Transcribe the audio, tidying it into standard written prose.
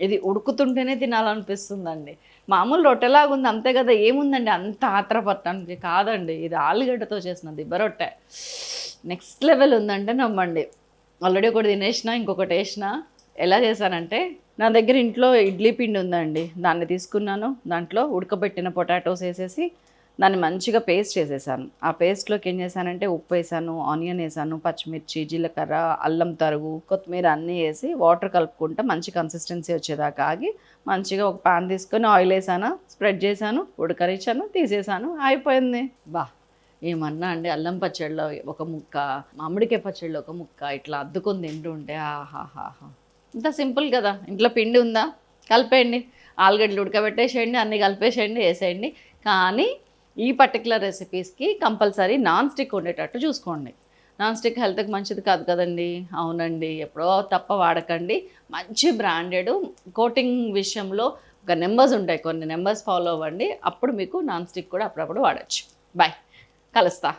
ఇది ఉడుకుతుంటేనే తినాలనిపిస్తుందండి. మామూలు రొట్టెలాగా ఉంది అంతే కదా! ఏముందండి అంత ఆత్రపడటానికి కాదండి. ఇది ఆలుగడ్డతో చేసిన దిబ్బ రొట్టె. నెక్స్ట్ లెవెల్ ఉందంటే నమ్మండి. ఆల్రెడీ ఒకటి తినేసినా, ఇంకొకటేసినా. ఎలా చేశానంటే, నా దగ్గర ఇంట్లో ఇడ్లీ పిండి ఉందండి. దాన్ని తీసుకున్నాను. దాంట్లో ఉడకబెట్టిన పొటాటోస్ ఏసేసి, దాన్ని మంచిగా పేస్ట్ చేసేసాను. ఆ పేస్ట్‌లోకి ఏం చేశానంటే, ఉప్పేసాను, ఆనియన్ ఏసాను, పచ్చిమిర్చి, జీలకర్ర, అల్లం తరుగు, కొత్తిమీర అన్నీ ఏసి వాటర్ కలుపుకుంటా మంచి కన్సిస్టెన్సీ వచ్చేదాకా ఆగి, మంచిగా ఒక పాన్ తీసుకొని ఆయిల్ ఏసాను, స్ప్రెడ్ చేశాను, ఉడకనిచ్చాను, తీసేసాను. అయిపోయింది. ఏమన్నా అండి అల్లం పచ్చడిలో ఒక ముక్క, మామిడికాయ పచ్చడిలో ఒక ముక్క ఇట్లా అద్దుకొని తింటుంటే ఆహాహాహా! ఇంత సింపుల్ కదా! ఇంట్లో పిండి ఉందా? కలిపేయండి. ఆలుగడ్డలు ఉడకబెట్టేసేయండి, అన్నీ కలిపేసేయండి, ఏసేయండి. కానీ ఈ పర్టిక్యులర్ రెసిపీస్‌కి కంపల్సరీ నాన్ స్టిక్ ఉండేటట్టు చూసుకోండి. నాన్ స్టిక్ హెల్త్‌కి మంచిది కాదు కదండీ! అవునండి. ఎప్పుడో తప్ప వాడకండి. మంచి బ్రాండెడు కోటింగ్ విషయంలో ఒక నంబర్స్ ఉంటాయి. కొన్ని నంబర్స్ ఫాలో అవ్వండి. అప్పుడు మీకు నాన్ స్టిక్ కూడా అప్పుడప్పుడు వాడొచ్చు. బాయ్. కలుస్తా.